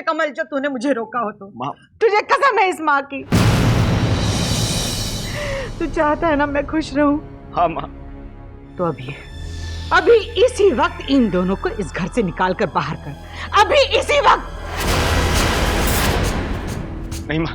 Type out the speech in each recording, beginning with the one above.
कमल जो तूने मुझे रोका हो तो। माँ, तुझे कसम है इस माँ की। तू चाहता है ना मैं खुश रहूं? हाँ माँ। तो अभी इसी वक्त इन दोनों को इस घर से निकाल कर बाहर कर, अभी इसी वक्त। नहीं माँ।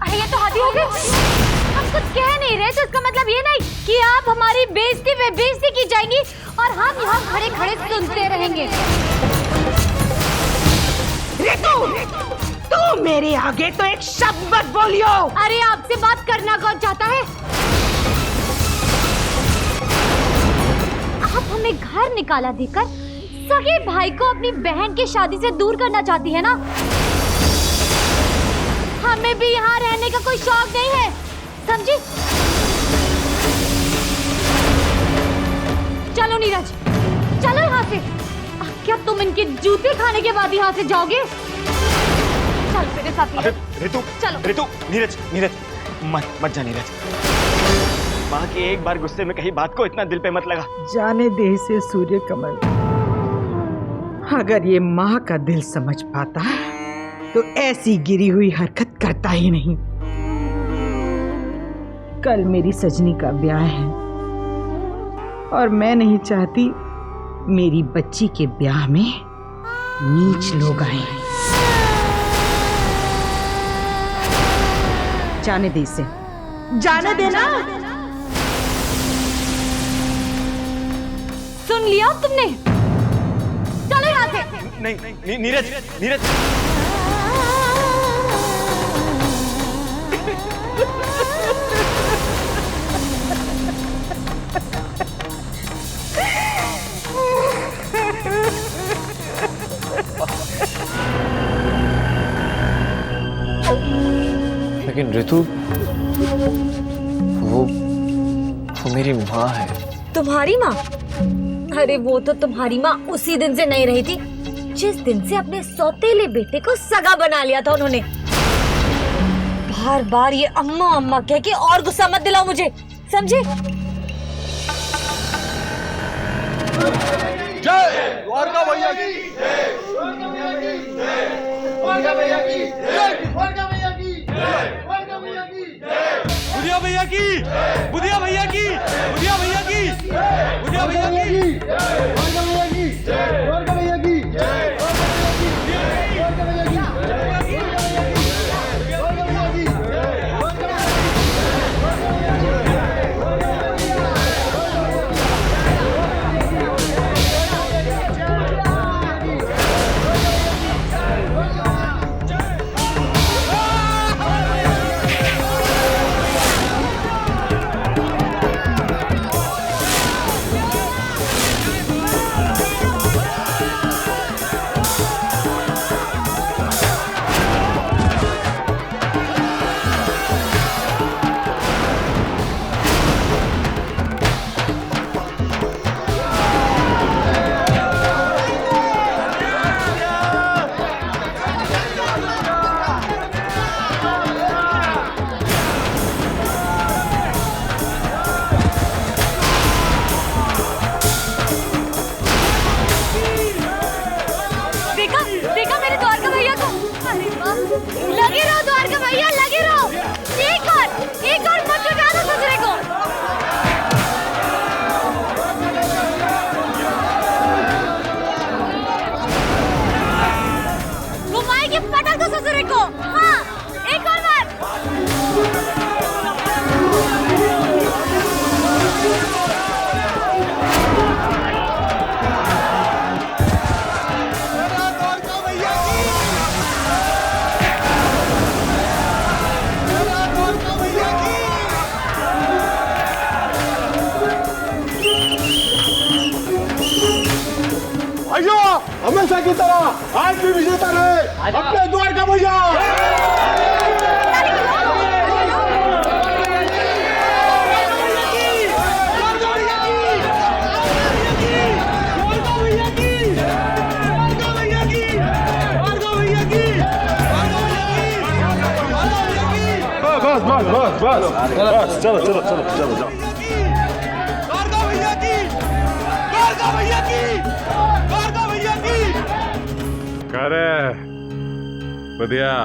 अरे ये तो हद ही हो गई। हम कुछ कह नहीं रहे तो इसका मतलब ये नहीं कि आप हमारी बेइज्जती पे बेइज्जती की जाएंगी और हम यहाँ खड़े खड़े सुनते रहेंगे। रितु, तू मेरे आगे तो एक शब्द मत बोलियो। अरे आपसे बात करना कौन चाहता है? आप हमें घर निकाला देकर सगे भाई को अपनी बहन की शादी से दूर करना चाहती है ना? हमें भी यहाँ रहने का कोई शौक नहीं है, समझी? चलो नीरज, चलो यहाँ से। क्या तुम इनके जूते खाने के बाद यहाँ से जाओगे? चल मेरे साथ। अरे रितु, चलो। रितु, नीरज, मत जा नीरज। माँ की एक बार गुस्से में कही बात को इतना दिल पे मत लगा। जाने दे इसे सूर्य कमल। अगर ये माँ का दिल समझ पाता तो ऐसी गिरी हुई हरकत करता ही नहीं। कल मेरी सजनी का ब्याह है और मैं नहीं चाहती मेरी बच्ची के ब्याह में नीच लोग आए। जाने दे इसे, जाने देना। सुन लिया तुमने? चलो यहाँ से। नहीं नीरज, नीरज। लेकिन ऋतु, वो मेरी माँ है। तुम्हारी माँ? अरे वो तो तुम्हारी माँ उसी दिन से नहीं रही थी जिस दिन से अपने सौतेले बेटे को सगा बना लिया था उन्होंने। बार बार ये अम्मा अम्मा कह के और गुस्सा मत दिलाओ मुझे, समझे? जय द्वारका भैया की, जय द्वारका भैया की, जय द्वारका भैया की, जय द्वारका भैया की, जय द्वारका भैया की, जय बुधिया भैया की, बुधिया भैया की, बुधिया भैया की, बुधिया भैया की, द्वारका भैया की, जय द्वारका भैया की, जय द्वारका भैया की, लगे रहो द्वारका भैया, लगे रहो। एक और मत उठा दो दूसरे को। घुमाएगी पटक दो ससुरे को। हाँ, एक और बार। हमेशा की तरह आज भी विजेता रहे अपने द्वारका भैया। बस चलो चलो चलो चलो जाओ। द्वारका भैया की, द्वारका भैया की, द्वारका भैया की। करे बुधिया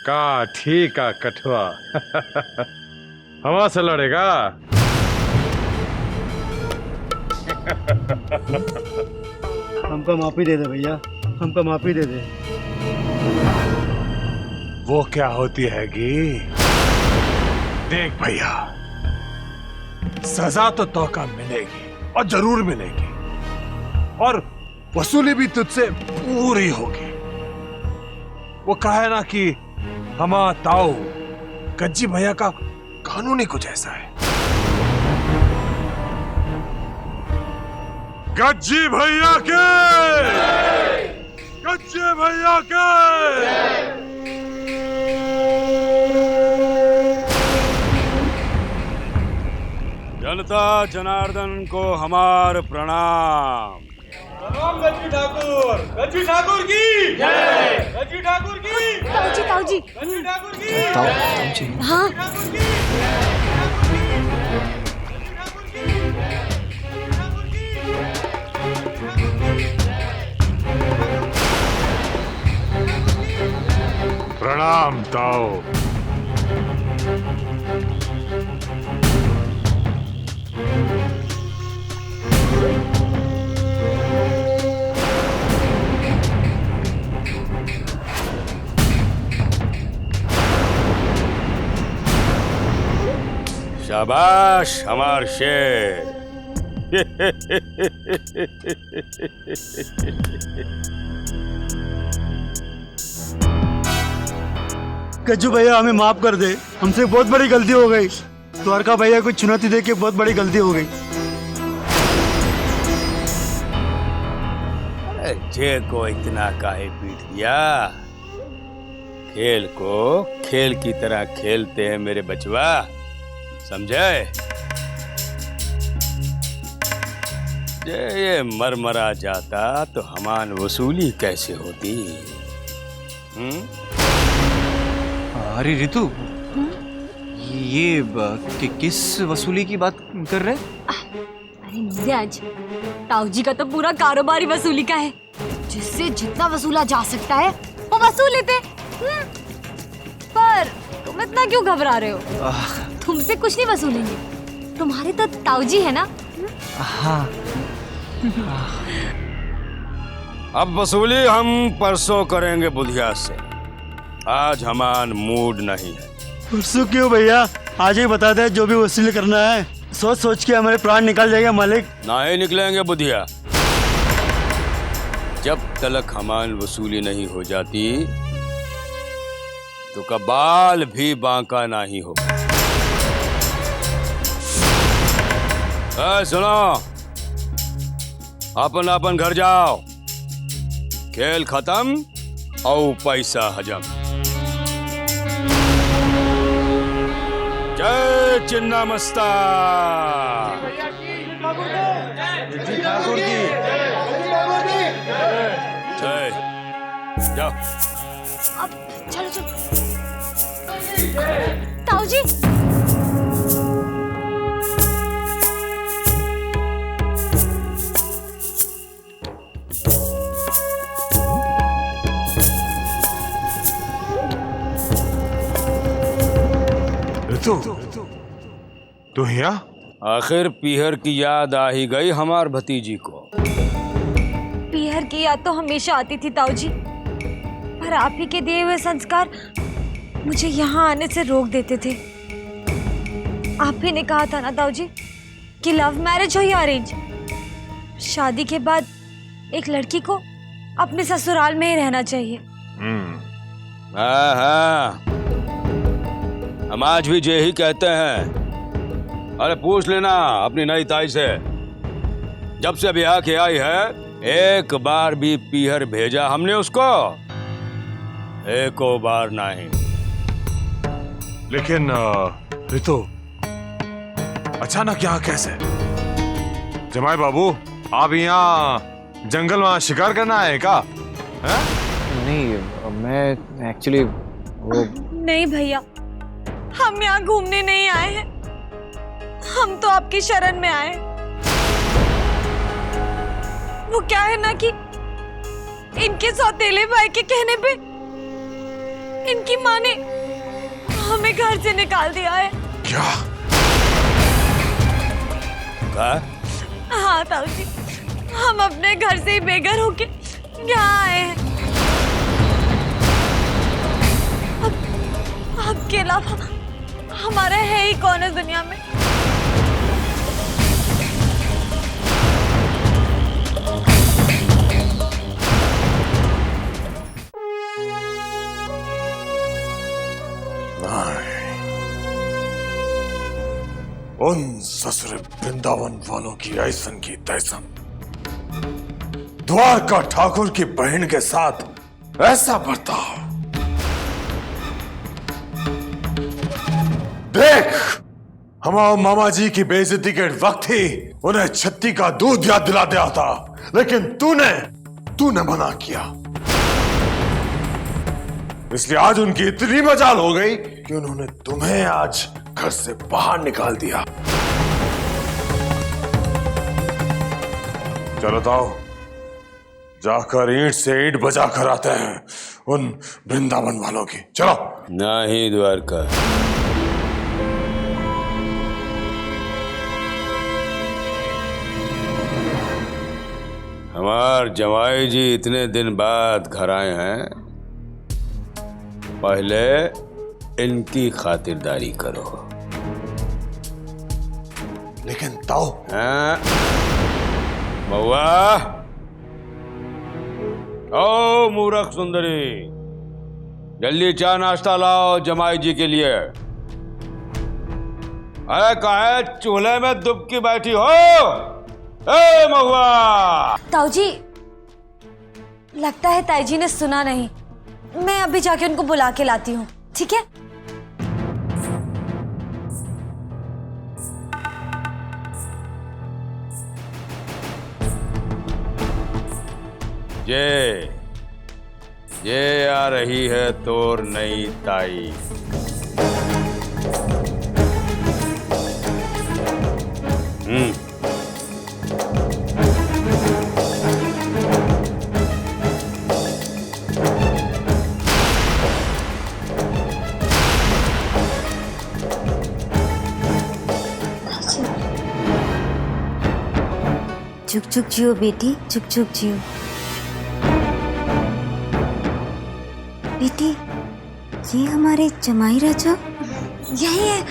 का ठीक का कठुआ हवा से लड़ेगा। हमको माफी दे दे भैया, हमको माफी दे दे। वो क्या होती हैगी? देख भैया, सजा तो तौका मिलेगी और जरूर मिलेगी, और वसूली भी तुझसे पूरी होगी। वो कहे ना कि हमा ताऊ गज्जी भैया का कानून ही कुछ ऐसा है। गज्जी भैया के, गज्जी भैया के। जनता जनार्दन को हमार प्रणाम। प्रणाम गज्जी ठाकुर, गज्जी ठाकुर की जय, गज्जी ठाकुर की, ताऊजी ताऊजी गज्जी ठाकुर की, हाँ ठाकुर की, प्रणाम ताऊ। शाबाश हमार शेर। गज्जू भैया हमें माफ कर दे, हमसे बहुत बड़ी गलती हो गई। द्वारका भैया को चुनौती दे के बहुत बड़ी गलती हो गई। जे को इतना काहे पीट दिया? खेल को खेल की तरह खेलते हैं मेरे बचवा, समझे? ये मरमरा जाता तो हमान वसूली कैसे होती? अरे रितु, ये किस वसूली की बात कर रहे? अरे मिजाज, ताऊजी का तो पूरा कारोबारी वसूली का है, जिससे जितना वसूला जा सकता है वो वसूल लेते। पर तुम इतना क्यों घबरा रहे हो? तुमसे कुछ नहीं वसूलेंगे, तुम्हारे तो ताऊजी है ना। हाँ। अब वसूली हम परसों करेंगे बुधिया से, आज हमान मूड नहीं है। परसों क्यों भैया, आज ही बता दे जो भी वसूली करना है। सोच सोच के हमारे प्राण निकल जाएगा मालिक। नहीं निकलेंगे बुधिया, जब तक हमान वसूली नहीं हो जाती तो कबाल भी बांका नहीं हो। सुनो, अपन अपन घर जाओ, खेल खत्म और पैसा हजम। जय चिन्ना मस्ता। जय, जाओ। अब चलो चलो। ताऊजी तू यहाँ? आखिर पीहर की याद आ ही गई हमार भतीजी को। पीहर की याद तो हमेशा आती थी ताऊजी, पर आप ही के दिए हुए संस्कार मुझे यहाँ आने से रोक देते थे। आप ही ने कहा था ना ताऊजी कि लव मैरिज हो या अरेंज, शादी के बाद एक लड़की को अपने ससुराल में ही रहना चाहिए। हाँ हाँ, हम आज भी जे ही कहते हैं। अरे पूछ लेना अपनी नई ताई से, जब से ब्याह के आई है एक बार भी पीहर भेजा हमने उसको? एको बार नहीं। लेकिन रितु, अचानक यहाँ कैसे? जमाई बाबू, आप यहाँ जंगल में शिकार करना है क्या? नहीं, मैं एक्चुअली वो नहीं भैया, हम यहाँ घूमने नहीं आए हैं, हम तो आपकी शरण में आए। वो क्या है ना कि इनके सौतेले भाई के कहने पे इनकी माँ ने हमें घर से निकाल दिया है। क्या? हाँ ताऊ जी, हम अपने घर से ही बेघर होके यहाँ आए हैं। आपके अलावा हमारा है ही कौन है दुनिया में। उन ससुर वृंदावन वालों की ऐसन की तैसन, द्वारका ठाकुर की बहन के साथ ऐसा बर्ताव। देख, हमारे मामा जी की बेइज्जती के वक्त ही उन्हें छत्ती का दूध याद दिला दिया था, लेकिन तूने मना किया। इसलिए आज उनकी इतनी मजाल हो गई कि उन्होंने तुम्हें आज घर से बाहर निकाल दिया। चलो ताओ, जाकर ईंट से ईंट बजा कर आते हैं उन वृंदावन वालों की। चलो। नहीं द्वारका, हमार जमाई जी इतने दिन बाद घर आए हैं, पहले इनकी खातिरदारी करो। लेकिन ताओ। हाँ? महुआ, ओ मूर्ख सुंदरी, जल्दी चाय नाश्ता लाओ जमाई जी के लिए। अरे काहे चूल्हे में दुबकी बैठी हो? ए महुआ! ताऊ जी, लगता है ताई जी ने सुना नहीं। मैं अभी जाके उनको बुला के लाती हूँ, ठीक है? ये आ रही है तोर नई ताई। चुक चुक जियो बेटी, चुक चुक जियो। बेटी, ये हमारे जमाई राजा यही है।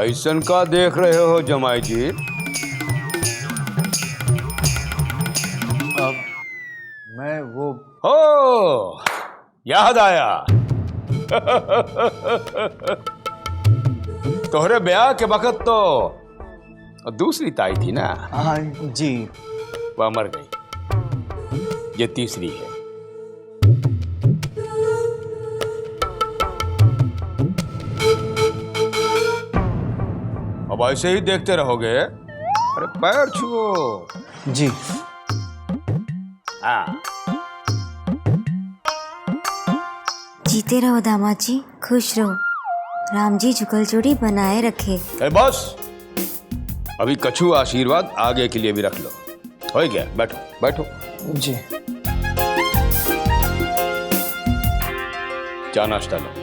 ऐसन का देख रहे हो जमाई जी? मैं वो हो, याद आया। तोहरे ब्याह के वक्त तो दूसरी ताई थी ना? हाँ जी। वह मर गई, ये तीसरी है। अब ऐसे ही देखते रहोगे? अरे पैर छुओ। जी। हाँ। जीते रहो दामाद जी, खुश रहो। राम जी जुगल जोड़ी बनाए रखे। बस अभी कछु आशीर्वाद आगे के लिए भी रख लो। हो गया, बैठो बैठो। जी। चाय नाश्ता लो।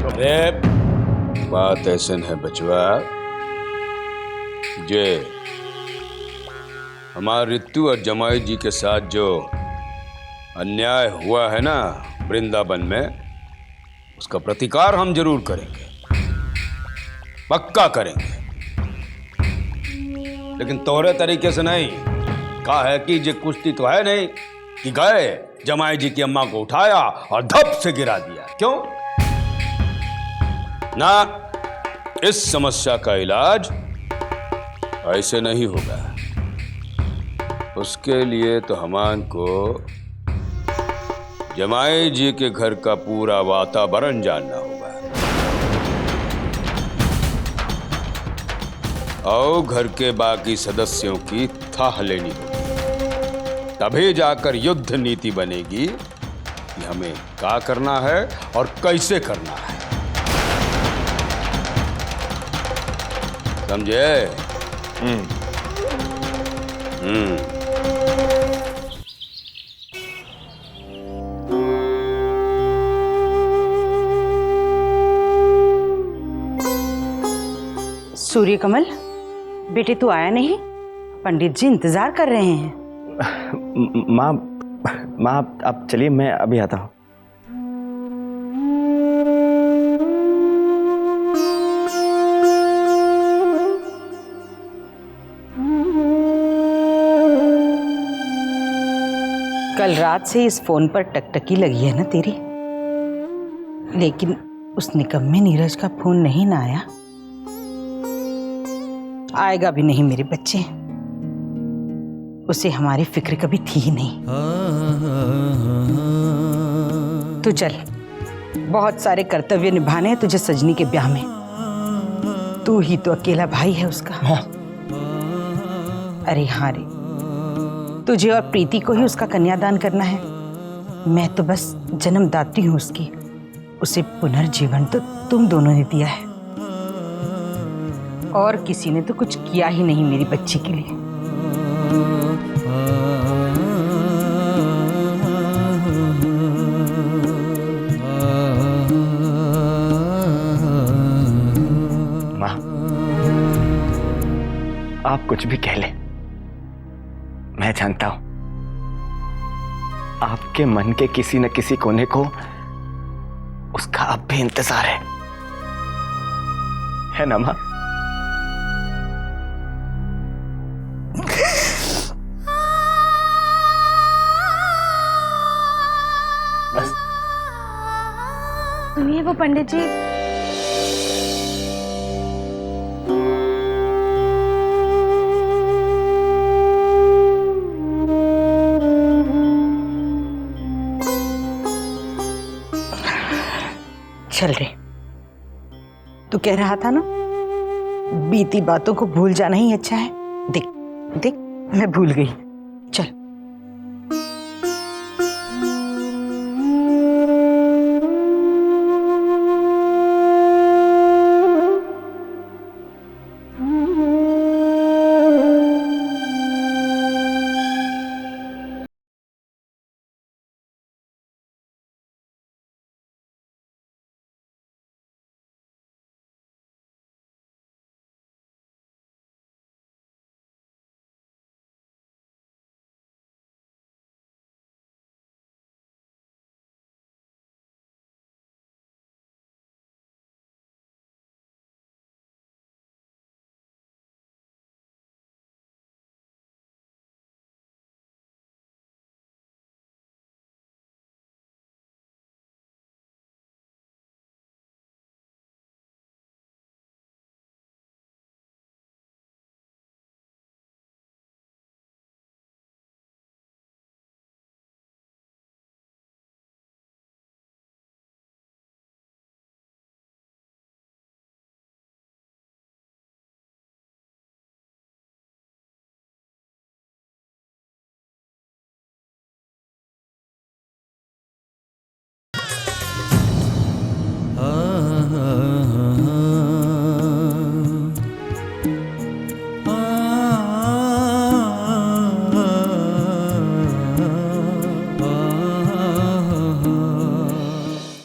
अरे बात ऐसन है बचवा, जे हमारे ऋतु और जमाई जी के साथ जो अन्याय हुआ है ना वृंदावन में, उसका प्रतिकार हम जरूर करेंगे, पक्का करेंगे। लेकिन तोरे तरीके से नहीं। कहा है कि जे कुश्ती तो है नहीं कि गए जमाई जी की अम्मा को उठाया और धप से गिरा दिया। क्यों? ना, इस समस्या का इलाज ऐसे नहीं होगा। उसके लिए तो हमान को जमाई जी के घर का पूरा वातावरण जानना होगा और घर के बाकी सदस्यों की थाह लेनी होगी। तभी जाकर युद्ध नीति बनेगी कि हमें क्या करना है और कैसे करना है। समझे? सूर्यकमल, बेटे तू आया नहीं? पंडित जी इंतजार कर रहे हैं। माँ माँ आप चलिए, मैं अभी आता हूँ। कल रात से इस फोन पर टकटकी लगी है ना तेरी, लेकिन उस निकम्मे नीरज का फोन नहीं ना आया। आएगा भी नहीं मेरे बच्चे, उसे हमारी फिक्र कभी थी ही नहीं। तू चल, बहुत सारे कर्तव्य निभाने हैं तुझे सजनी के ब्याह में। तू ही तो अकेला भाई है उसका। अरे हाँ रे, तुझे और प्रीति को ही उसका कन्यादान करना है। मैं तो बस जन्मदात्री हूँ उसकी। उसे पुनर्जीवन तो तुम दोनों ने दिया है, और किसी ने तो कुछ किया ही नहीं मेरी बच्ची के लिए। माँ, आप कुछ भी कह लें, मैं जानता हूं आपके मन के किसी न किसी कोने को उसका अब भी इंतजार है ना माँ? सुनिए वो पंडित जी। चल रे, तू कह रहा था ना बीती बातों को भूल जाना ही अच्छा है। देख देख, मैं भूल गई।